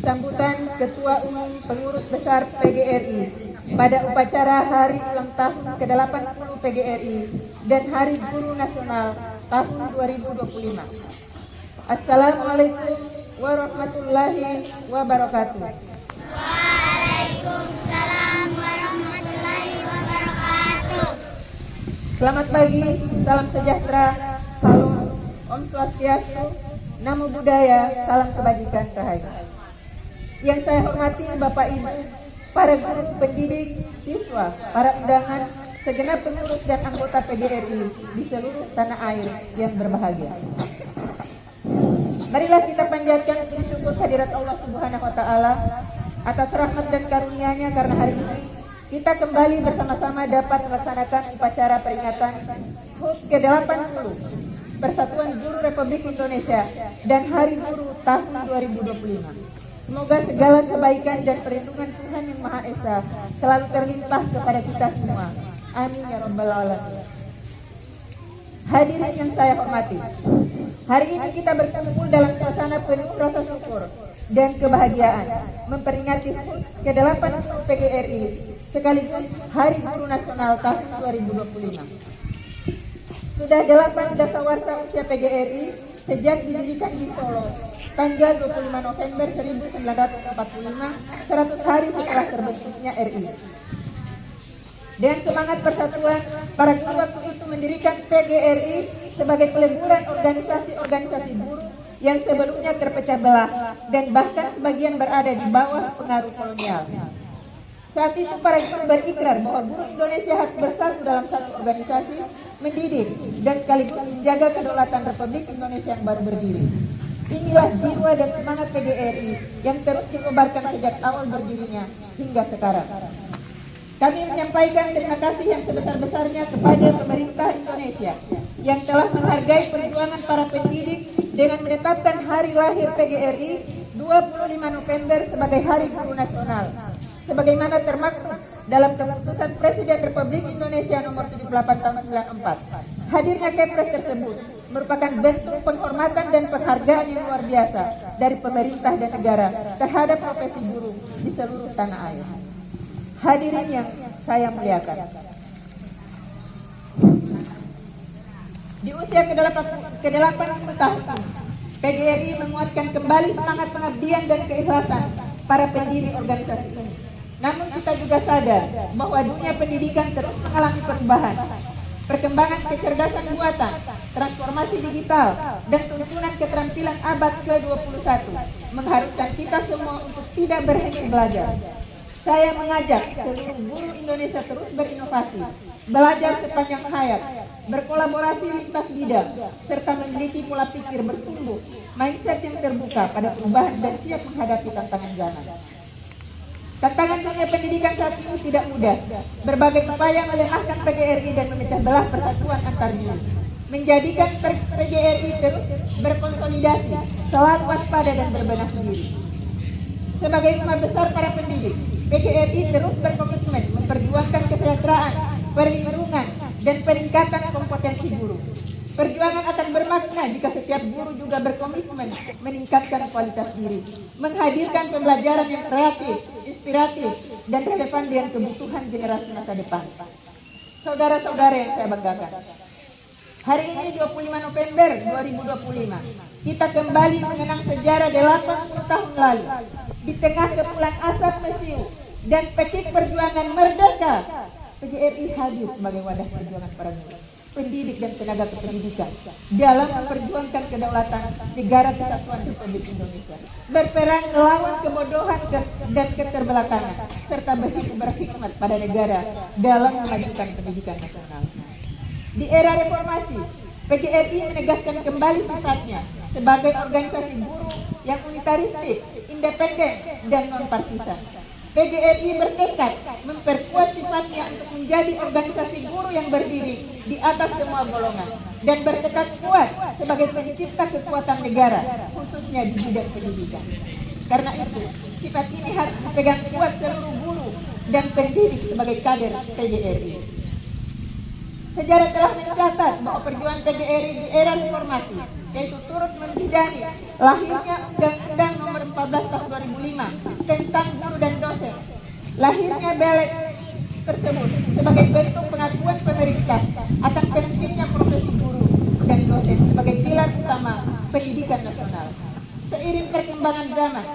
sambutan Ketua Umum Pengurus Besar PGRI pada upacara Hari Ulang Tahun ke-80 PGRI dan Hari Guru Nasional tahun 2025. Assalamualaikum warahmatullahi wabarakatuh. Waalaikumsalam warahmatullahi wabarakatuh. Selamat pagi, salam sejahtera, salam Om Swastiastu, Namo Buddhaya, salam kebajikan rahayu. Yang saya hormati Bapak Ibu, para guru, pendidik, siswa, para undangan, segenap pengurus dan anggota PGRI di seluruh tanah air yang berbahagia. Marilah kita panjatkan puji syukur kehadirat Allah Subhanahu wa Ta'ala atas rahmat dan karunia-Nya, karena hari ini kita kembali bersama-sama dapat melaksanakan upacara peringatan HUT ke-80 Persatuan Guru Republik Indonesia dan Hari Guru tahun 2025. Semoga segala kebaikan dan perlindungan Tuhan Yang Maha Esa selalu terlimpah kepada kita semua. Amin ya rabbal alamin. Hadirin yang saya hormati, hari ini kita berkumpul dalam suasana penuh rasa syukur dan kebahagiaan memperingati HUT ke-80 PGRI sekaligus Hari Guru Nasional tahun 2025. Sudah 8 dasawarsa usia PGRI sejak didirikan di Solo tanggal 25 November 1945, 100 hari setelah terbentuknya RI. Dengan semangat persatuan, para guru waktu itu mendirikan PGRI sebagai peleburan organisasi-organisasi buruh yang sebelumnya terpecah belah dan bahkan sebagian berada di bawah pengaruh kolonial. Saat itu para guru berikrar bahwa guru Indonesia harus bersatu dalam satu organisasi, mendidik dan sekaligus menjaga kedaulatan Republik Indonesia yang baru berdiri. Inilah jiwa dan semangat PGRI yang terus dikobarkan sejak awal berdirinya hingga sekarang. Kami menyampaikan terima kasih yang sebesar-besarnya kepada pemerintah Indonesia yang telah menghargai perjuangan para pendidik dengan menetapkan hari lahir PGRI 25 November sebagai Hari Guru Nasional, sebagaimana termaktub dalam keputusan Presiden Republik Indonesia nomor 78 tahun 94. Hadirnya Kepres tersebut merupakan bentuk penghormatan dan penghargaan yang luar biasa dari pemerintah dan negara terhadap profesi guru di seluruh tanah air. Hadirin yang saya muliakan, di usia ke-80 tahun, PGRI menguatkan kembali semangat pengabdian dan keikhlasan para pendiri organisasi ini. Namun kita juga sadar bahwa dunia pendidikan terus mengalami perubahan. Perkembangan kecerdasan buatan, transformasi digital, dan tuntunan keterampilan abad ke-21 mengharuskan kita semua untuk tidak berhenti belajar. Saya mengajak seluruh guru Indonesia terus berinovasi, belajar sepanjang hayat, berkolaborasi lintas bidang, serta memiliki pola pikir bertumbuh, mindset yang terbuka pada perubahan dan siap menghadapi tantangan zaman. Tantangan dunia pendidikan saat ini tidak mudah. Berbagai upaya melemahkan PGRI dan memecah belah persatuan antar guru, menjadikan PGRI terus berkonsolidasi, selalu waspada dan berbenah diri. Sebagai rumah besar para pendidik, PGRI terus berkomitmen memperjuangkan kesejahteraan, perlindungan, dan peningkatan kompetensi guru. Perjuangan akan bermakna jika setiap guru juga berkomitmen meningkatkan kualitas diri, menghadirkan pembelajaran yang kreatif, inspiratif, dan relevan dengan kebutuhan generasi masa depan. Saudara-saudara yang saya banggakan, hari ini 25 November 2025, kita kembali mengenang sejarah 80 tahun lalu. Di tengah kepulan asap mesiu dan pekik perjuangan merdeka, PGRI hadir sebagai wadah perjuangan para guru, pendidik dan tenaga kependidikan dalam memperjuangkan kedaulatan negara kesatuan Republik Indonesia, berperang melawan kebodohan dan keterbelakangan, serta berkhidmat pada negara dalam memajukan pendidikan nasional. Di era reformasi, PGRI menegaskan kembali sifatnya sebagai organisasi guru yang unitaristik, independen, dan non-partisan. PGRI bertekad memperkuat sifatnya untuk menjadi organisasi guru yang berdiri di atas semua golongan dan bertekad kuat sebagai pencipta kekuatan negara, khususnya di bidang pendidikan. Karena itu, sifat ini harus dipegang kuat seluruh guru dan pendidik sebagai kader PGRI. Sejarah telah mencatat bahwa perjuangan PGRI di era reformasi, yaitu turut membidani lahirnya Undang-Undang Nomor 14 Tahun 2005 Lahirnya Belet tersebut sebagai bentuk pengakuan pemerintah akan pentingnya profesi guru dan dosen sebagai pilar utama pendidikan nasional. Seiring perkembangan zaman,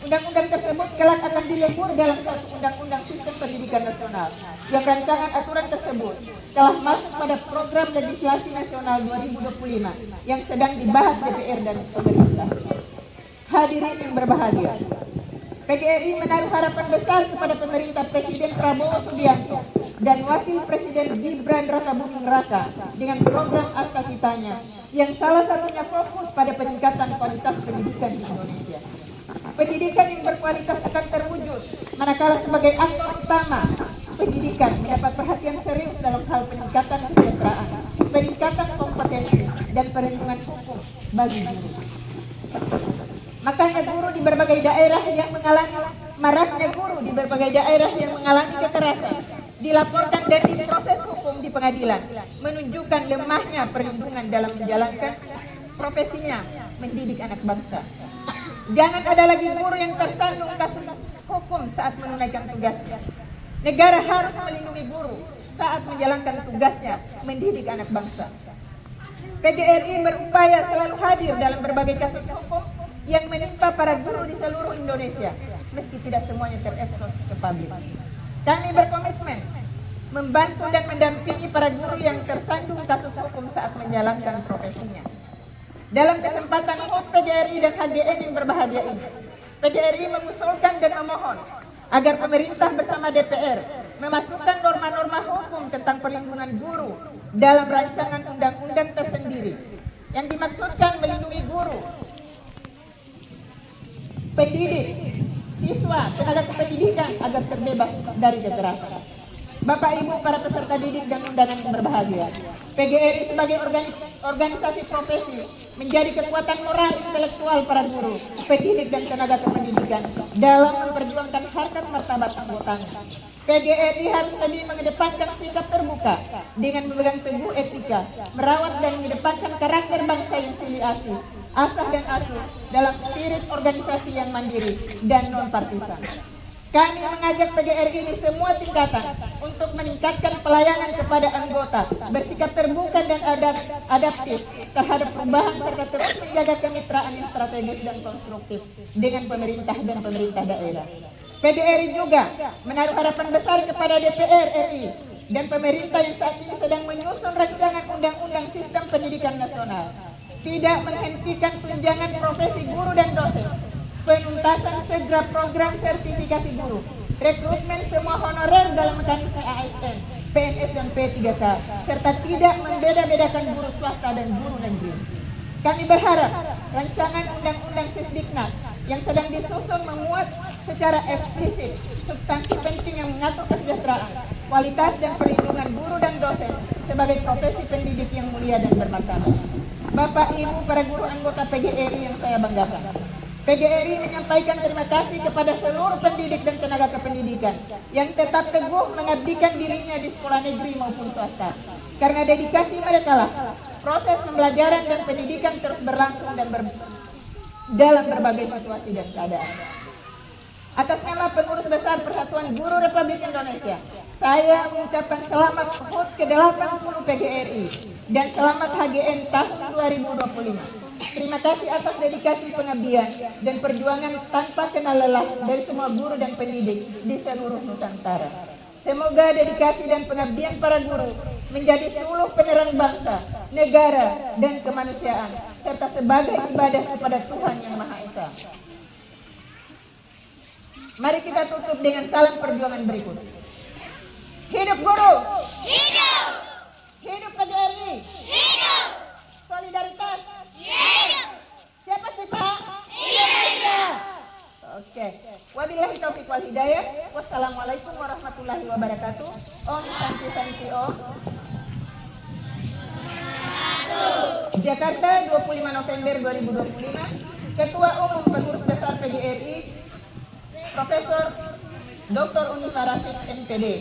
undang-undang tersebut kelak akan dilebur dalam satu undang-undang sistem pendidikan nasional yang rancangan aturan tersebut telah masuk pada program legislasi nasional 2025 yang sedang dibahas DPR dan pemerintah. Hadirin yang berbahagia, PGRI menaruh harapan besar kepada pemerintah Presiden Prabowo Subianto dan Wakil Presiden Gibran Rakabuming Raka dengan program Asta Citanya yang salah satunya fokus pada peningkatan kualitas pendidikan di Indonesia. Pendidikan yang berkualitas akan terwujud manakala sebagai aktor utama pendidikan mendapat perhatian serius dalam hal peningkatan kesejahteraan, peningkatan kompetensi, dan perlindungan hukum bagi guru. Makanya guru di berbagai daerah yang mengalami maraknya guru di berbagai daerah yang mengalami kekerasan dilaporkan dan diproses hukum di pengadilan, menunjukkan lemahnya perlindungan dalam menjalankan profesinya mendidik anak bangsa. Jangan ada lagi guru yang tersandung kasus hukum saat menunaikan tugasnya. Negara harus melindungi guru saat menjalankan tugasnya mendidik anak bangsa. PGRI berupaya selalu hadir dalam berbagai kasus hukum yang menimpa para guru di seluruh Indonesia, meski tidak semuanya terekspos ke publik. Kami berkomitmen membantu dan mendampingi para guru yang tersandung kasus hukum saat menjalankan profesinya. Dalam kesempatan HUT PGRI dan HGN yang berbahagia ini, PGRI mengusulkan dan memohon agar pemerintah bersama DPR memasukkan norma-norma hukum tentang perlindungan guru dalam rancangan undang-undang tersendiri yang dimaksudkan melindungi guru, pendidik, siswa, tenaga kependidikan agar terbebas dari kekerasan. Bapak Ibu para peserta didik dan undangan yang berbahagia, PGRI sebagai organisasi profesi menjadi kekuatan moral intelektual para guru, pendidik dan tenaga kependidikan dalam memperjuangkan harkat martabat anggotanya. PGRI harus lebih mengedepankan sikap terbuka dengan memegang teguh etika, merawat dan mengedepankan karakter bangsa yang silih asih, asah dan asuh dalam spirit organisasi yang mandiri dan non-partisan. Kami mengajak PGRI di semua tingkatan untuk meningkatkan pelayanan kepada anggota, bersikap terbuka dan adaptif terhadap perubahan serta terus menjaga kemitraan yang strategis dan konstruktif dengan pemerintah dan pemerintah daerah. PGRI juga menaruh harapan besar kepada DPR RI dan pemerintah yang saat ini sedang menyusun rancangan undang-undang sistem pendidikan nasional, tidak menghentikan tunjangan profesi guru dan dosen, penuntasan segera program sertifikasi guru, rekrutmen semua honorer dalam mekanisme ASN, PNS dan P3K, serta tidak membeda-bedakan guru swasta dan guru negeri. Kami berharap rancangan undang-undang Sisdiknas yang sedang disusun memuat secara eksplisit substansi penting yang mengatur kesejahteraan, kualitas dan perlindungan guru dan dosen sebagai profesi pendidik yang mulia dan bermartabat. Bapak Ibu para guru anggota PGRI yang saya banggakan, PGRI menyampaikan terima kasih kepada seluruh pendidik dan tenaga kependidikan yang tetap teguh mengabdikan dirinya di sekolah negeri maupun swasta. Karena dedikasi mereka lah proses pembelajaran dan pendidikan terus berlangsung dan dalam berbagai situasi dan keadaan. Atas nama Pengurus Besar Persatuan Guru Republik Indonesia, saya mengucapkan selamat HUT ke-80 PGRI dan selamat HGN tahun 2025. Terima kasih atas dedikasi pengabdian dan perjuangan tanpa kenal lelah dari semua guru dan pendidik di seluruh Nusantara. Semoga dedikasi dan pengabdian para guru menjadi suluh penerang bangsa, negara, dan kemanusiaan, serta sebagai ibadah kepada Tuhan Yang Maha Esa. Mari kita tutup dengan salam perjuangan berikut. Hidup guru! Hidup! Hidup PGRI! Hidup! Solidaritas! Hidup! Siapa kita? Indonesia! Oke. Wabillahi taufiq wal hidayah. Wassalamualaikum warahmatullahi wabarakatuh. Om Santi Santi Om. Jakarta 25 November 2025. Ketua Umum Pengurus Besar PGRI Profesor Dr. Unifa Rashid MPD,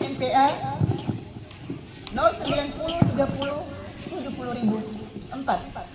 MPA 090 30 70.004.